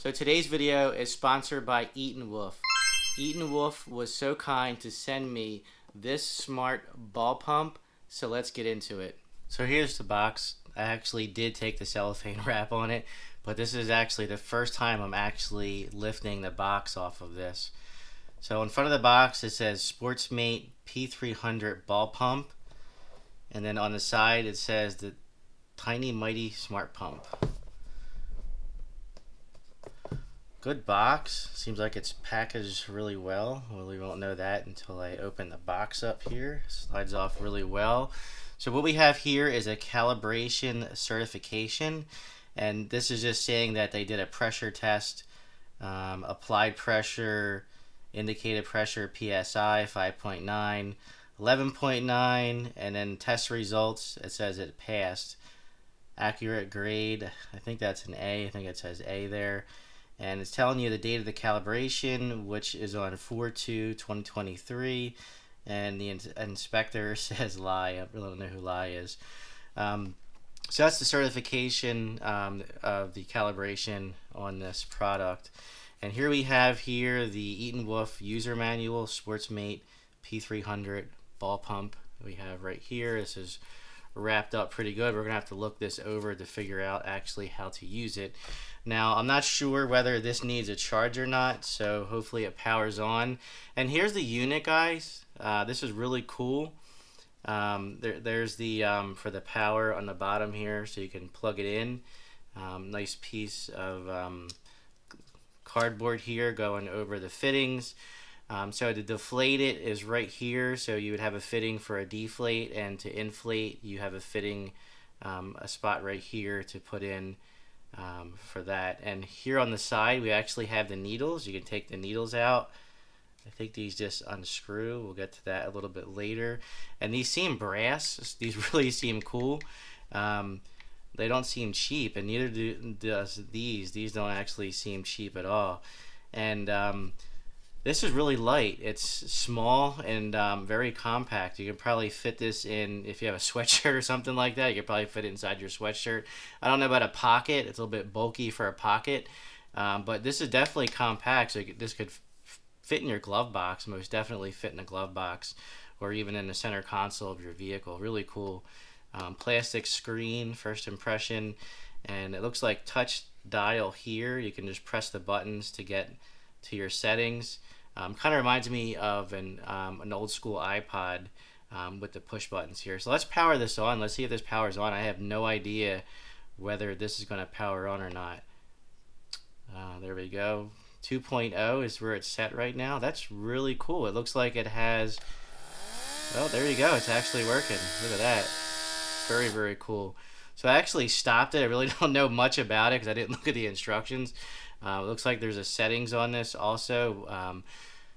So today's video is sponsored by ETENWOLF. ETENWOLF was so kind to send me this smart ball pump, so let's get into it. So here's the box. I actually did take the cellophane wrap on it, but this is actually the first time I'm actually lifting the box off of this. So in front of the box it says Sportsmate P300 ball pump, and then on the side it says the Tiny Mighty Smart Pump. Good box. Seems like it's packaged really well. We won't know that until I open the box up here. Slides off really well. So what we have here is a calibration certification, and this is just saying that they did a pressure test, applied pressure, indicated pressure PSI 5.9, 11.9, and then test results. It says it passed. Accurate grade, I think that's an A. I think it says A there. And it's telling you the date of the calibration, which is on 4/2/2023, and the inspector says Lie. I really don't know who Lie is. So that's the certification of the calibration on this product. And here we have the ETENWOLF user manual, Sportsmate P300 ball pump. We have right here. This is wrapped up pretty good. We're gonna have to look this over to figure out actually how to use it. Now I'm not sure whether this needs a charge or not, so hopefully it powers on. And here's the unit, guys. This is really cool. There's the for the power on the bottom here, so you can plug it in. Nice piece of cardboard here going over the fittings. So to deflate it is right here, so you would have a fitting for a deflate, and to inflate you have a fitting, a spot right here to put in for that. And here on the side we actually have the needles. You can take the needles out. I think these just unscrew. We'll get to that a little bit later. And these seem brass. These really seem cool. They don't seem cheap, and neither does these. These don't actually seem cheap at all. And this is really light. It's small and very compact. You can probably fit this in, if you have a sweatshirt or something like that, you could probably fit it inside your sweatshirt. I don't know about a pocket. It's a little bit bulky for a pocket, but this is definitely compact, so this could fit in your glove box, most definitely fit in a glove box, or even in the center console of your vehicle. Really cool. Plastic screen, first impression, and it looks like touch dial here. You can just press the buttons to get to your settings. Kind of reminds me of an old school iPod with the push buttons here. So let's power this on. Let's see if this powers on. I have no idea whether this is going to power on or not. There we go. 2.0 is where it's set right now. That's really cool. It looks like it has, well, there you go. It's actually working. Look at that. Very, very cool. So I actually stopped it. I really don't know much about it because I didn't look at the instructions. It looks like there's a settings on this also.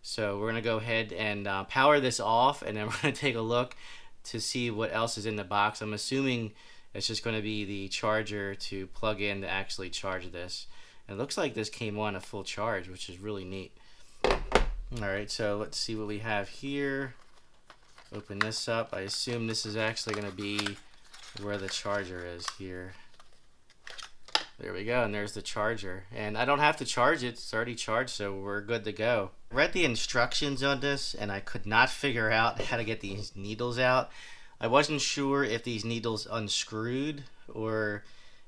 So we're going to go ahead and power this off, and then we're going to take a look to see what else is in the box. I'm assuming it's just going to be the charger to plug in to actually charge this. And it looks like this came on a full charge, which is really neat. Alright, so let's see what we have here. Open this up. I assume this is actually going to be where the charger is here. There we go, and there's the charger. And I don't have to charge it, it's already charged, so we're good to go. I read the instructions on this, and I could not figure out how to get these needles out. I wasn't sure if these needles unscrewed or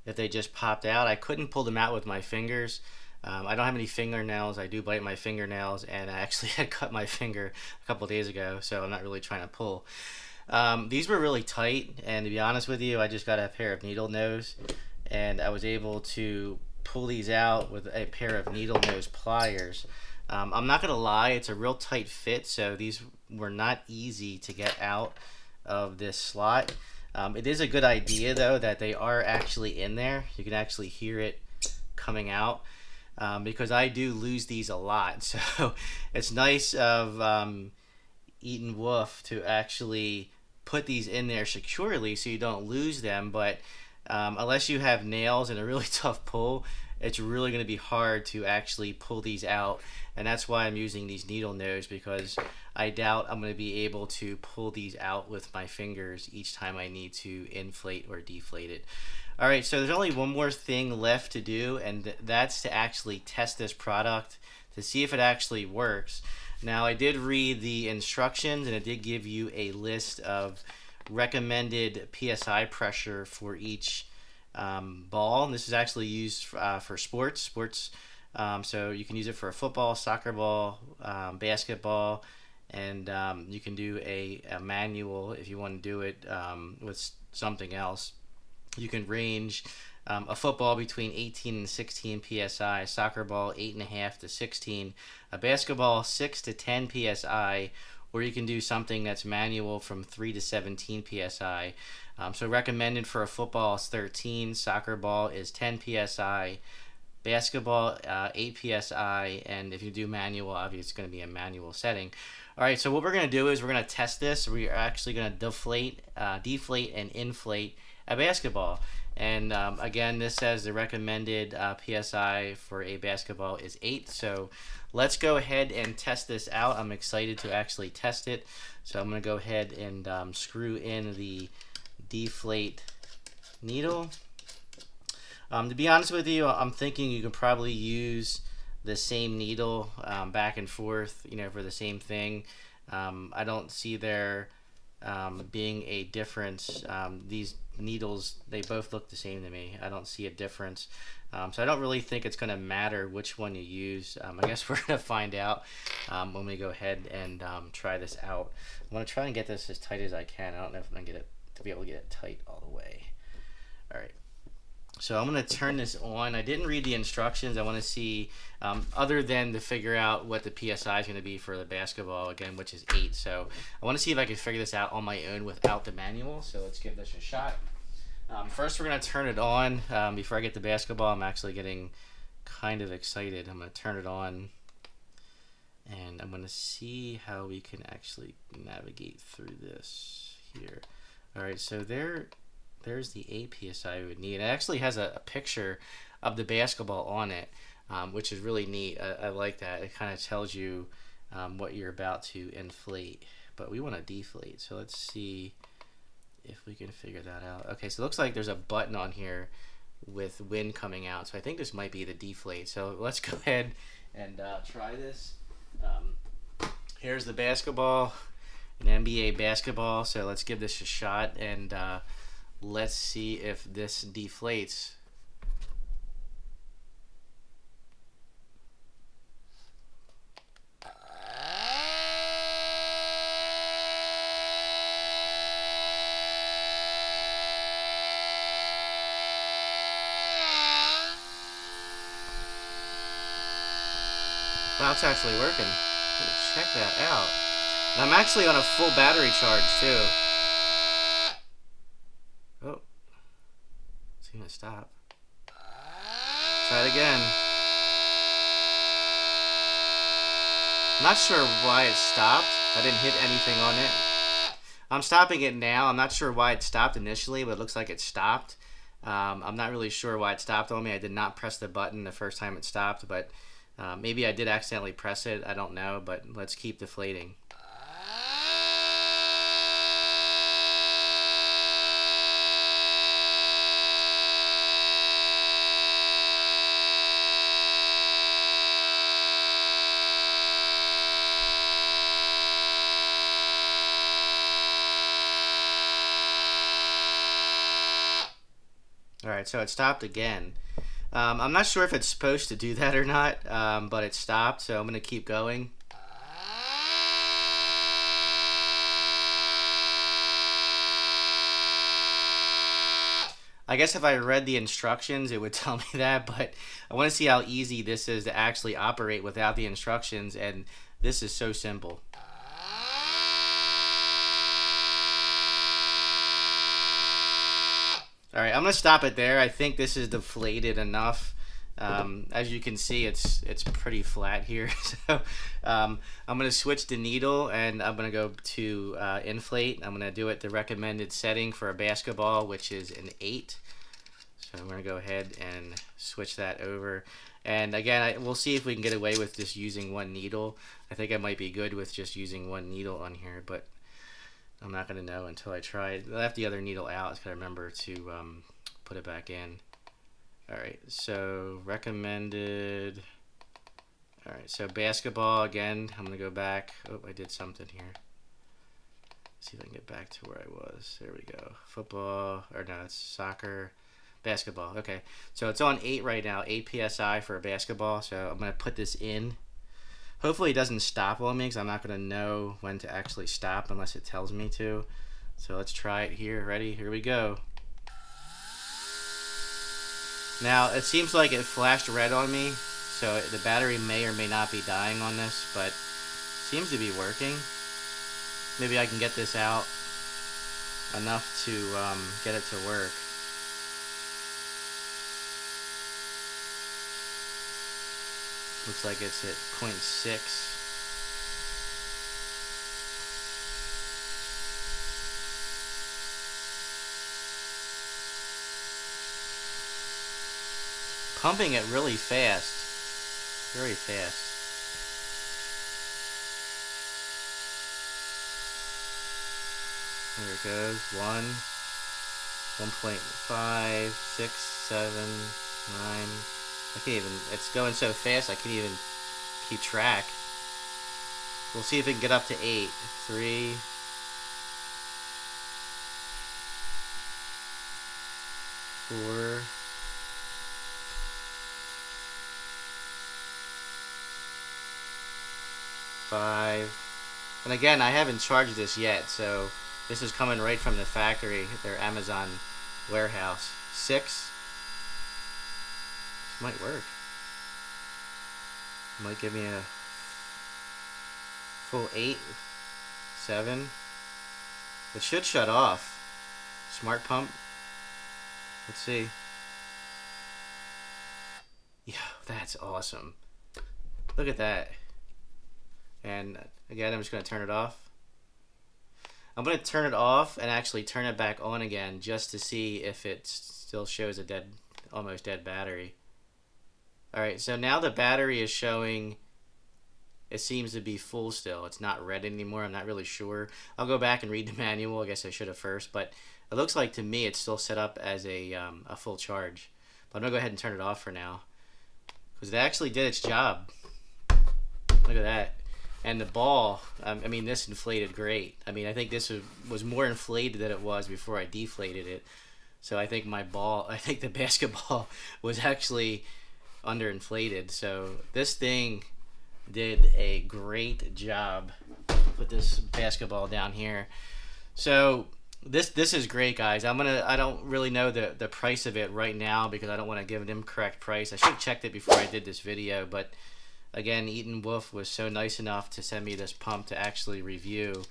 if they just popped out. I couldn't pull them out with my fingers. I don't have any fingernails. I do bite my fingernails, and I actually had cut my finger a couple days ago, so I'm not really trying to pull. These were really tight, and to be honest with you, I just got a pair of needle nose, and I was able to pull these out with a pair of needle nose pliers. I'm not gonna lie, it's a real tight fit, so these were not easy to get out of this slot. It is a good idea though that they are actually in there. You can actually hear it coming out, because I do lose these a lot. So it's nice of ETENWOLF to actually put these in there securely so you don't lose them. But unless you have nails and a really tough pull, it's really going to be hard to actually pull these out, and that's why I'm using these needle nose, because I doubt I'm going to be able to pull these out with my fingers each time I need to inflate or deflate it. All right, so there's only one more thing left to do, and that's to actually test this product to see if it actually works. Now, I did read the instructions, and it did give you a list of recommended PSI pressure for each ball. And this is actually used for sports. So you can use it for a football, soccer ball, basketball, and you can do a manual if you want to do it with something else. You can range a football between 18 and 16 psi, soccer ball 8.5 to 16, a basketball 6 to 10 psi, or you can do something that's manual from 3 to 17 psi. So recommended for a football is 13, soccer ball is 10 psi, basketball 8 psi, and if you do manual, obviously it's going to be a manual setting. All right, so what we're going to do is we're going to test this. We're actually going to deflate, and inflate a basketball. And again, this says the recommended PSI for a basketball is 8. So let's go ahead and test this out. I'm excited to actually test it. So I'm going to go ahead and screw in the deflate needle. To be honest with you, I'm thinking you can probably use the same needle back and forth, for the same thing. I don't see there being a difference. These needles, they both look the same to me. I don't see a difference. So I don't really think it's going to matter which one you use. I guess we're going to find out when we go ahead and try this out. I'm going to try and get this as tight as I can. I don't know if I'm going to get it to be able to get it tight all the way. All right. So I'm going to turn this on. I didn't read the instructions. I want to see, other than to figure out what the PSI is going to be for the basketball, again, which is 8. So I want to see if I can figure this out on my own without the manual. So let's give this a shot. First, we're going to turn it on. Before I get the basketball, I'm actually getting kind of excited. I'm going to turn it on, and I'm going to see how we can actually navigate through this here. All right, so there's the 8 psi we would need. It actually has a picture of the basketball on it, which is really neat. I like that. It kind of tells you what you're about to inflate, but we want to deflate. So let's see if we can figure that out. Okay, so it looks like there's a button on here with wind coming out. So I think this might be the deflate. So let's go ahead and try this. Here's the basketball, an NBA basketball. So let's give this a shot, and let's see if this deflates. Wow, it's actually working. Check that out. And I'm actually on a full battery charge too. Oh, it's gonna stop. Try it again. Not sure why it stopped. I didn't hit anything on it. I'm stopping it now. I'm not sure why it stopped initially, but it looks like it stopped. I'm not really sure why it stopped on me. I did not press the button the first time it stopped, but maybe I did accidentally press it. I don't know, but let's keep deflating. All right, so it stopped again. I'm not sure if it's supposed to do that or not, but it stopped, so I'm going to keep going. I guess if I read the instructions, it would tell me that, but I want to see how easy this is to actually operate without the instructions, and this is so simple. All right, I'm gonna stop it there. I think this is deflated enough. As you can see, it's pretty flat here. So I'm gonna switch the needle, and I'm gonna go to inflate. I'm gonna do it the recommended setting for a basketball, which is an 8. So I'm gonna go ahead and switch that over. And again, we'll see if we can get away with just using one needle. I think I might be good with just using one needle on here, but I'm not going to know until I try it. I left the other needle out. I just got to remember to put it back in. Alright, so recommended. Alright, so basketball again. I'm going to go back. Oh, I did something here. See if I can get back to where I was. There we go. Football, or no, it's soccer, basketball. Okay, so it's on 8 right now, 8 PSI for a basketball. So I'm going to put this in. Hopefully it doesn't stop on me because I'm not going to know when to actually stop unless it tells me to. So let's try it here. Ready? Here we go. Now, it seems like it flashed red on me, so the battery may or may not be dying on this, but it seems to be working. Maybe I can get this out enough to get it to work. Looks like it's at 0.6. Pumping it really fast. Very fast. There it goes. 1, 1.5, 6, 7, 9. I can't even, it's going so fast I can't even keep track. We'll see if it can get up to 8. 3. 4. 5. And again, I haven't charged this yet, so this is coming right from the factory, their Amazon warehouse. 6. This might work. Might give me a full 8. 7. It should shut off. Smart pump. Let's see. Yeah, that's awesome. Look at that. And again, I'm just going to turn it off. I'm going to turn it off and actually turn it back on again just to see if it still shows a dead, almost dead battery. Alright, so now the battery is showing, it seems to be full still. It's not red anymore. I'm not really sure. I'll go back and read the manual. I guess I should have first, but it looks like to me it's still set up as a full charge. But I'm going to go ahead and turn it off for now because it actually did its job. Look at that. And the ball, I mean, this inflated great. I mean, I think this was more inflated than it was before I deflated it. So I think the basketball was actually underinflated. So this thing did a great job. Put this basketball down here. So this is great, guys. I don't really know the price of it right now because I don't want to give an incorrect price. I should have checked it before I did this video, but again, ETENWOLF was so nice enough to send me this pump to actually review,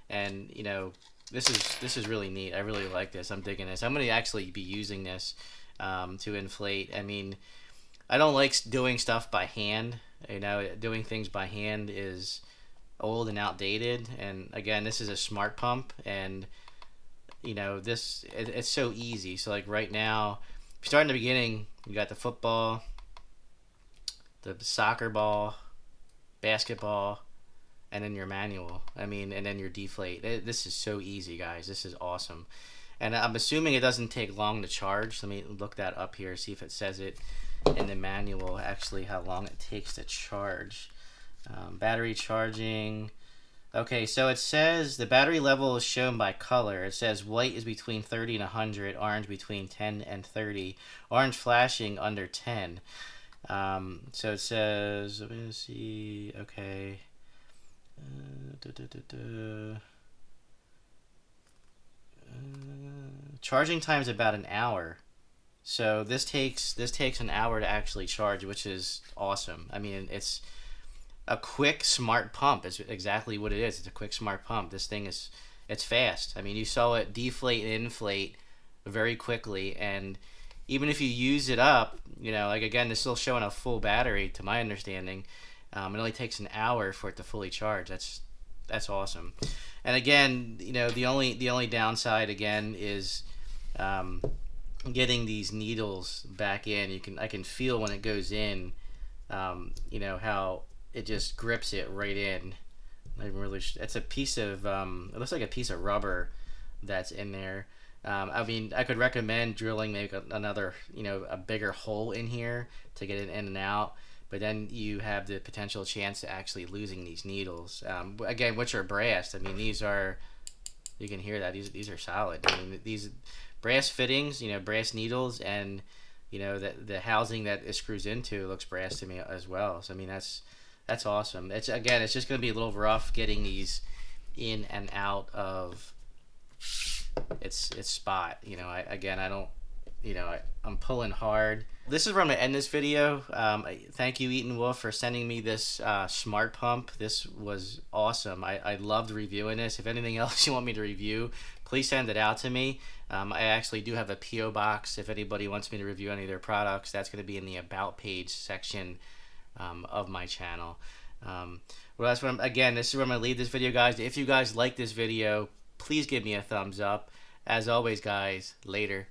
and you know, this is really neat. I really like this. I'm digging this. I'm going to actually be using this to inflate. I mean, I don't like doing stuff by hand. You know, doing things by hand is old and outdated. And again, this is a smart pump, and you know, it's so easy. So like right now, if you start in the beginning, you got the football, the soccer ball, basketball, and then your manual. I mean, and then your deflate. This is so easy, guys. This is awesome. And I'm assuming it doesn't take long to charge. Let me look that up here, see if it says it in the manual, actually, how long it takes to charge. Battery charging. Okay, so it says the battery level is shown by color. It says white is between 30 and 100, orange between 10 and 30, orange flashing under 10. So it says, let me see, okay, charging time is about an hour. So this takes an hour to actually charge, which is awesome. I mean, it's a quick smart pump is exactly what it is. It's a quick smart pump. This thing it's fast. I mean, you saw it deflate and inflate very quickly, and even if you use it up, you know, like again, it's still showing a full battery to my understanding. It only takes an hour for it to fully charge. That's awesome. And again, you know, the only downside again is getting these needles back in. I can feel when it goes in, you know, how it just grips it right in. It's a piece of it looks like a piece of rubber that's in there. I mean, I could recommend drilling maybe another, a bigger hole in here to get it in and out. But then you have the potential chance to actually losing these needles. Again, which are brass. I mean, these are, you can hear that, these are solid. I mean, these brass fittings, brass needles, and the housing that it screws into looks brass to me as well. So I mean, that's awesome. It's just going to be a little rough getting these in and out of its spot. I don't, I'm pulling hard. This is where I'm gonna end this video. Thank you, ETENWOLF, for sending me this smart pump. This was awesome. I loved reviewing this. If anything else you want me to review, please send it out to me. I actually do have a PO box. If anybody wants me to review any of their products, that's going to be in the About page section of my channel. Well, that's what this is where I'm gonna leave this video, guys. If you guys like this video, please give me a thumbs up. As always, guys, later.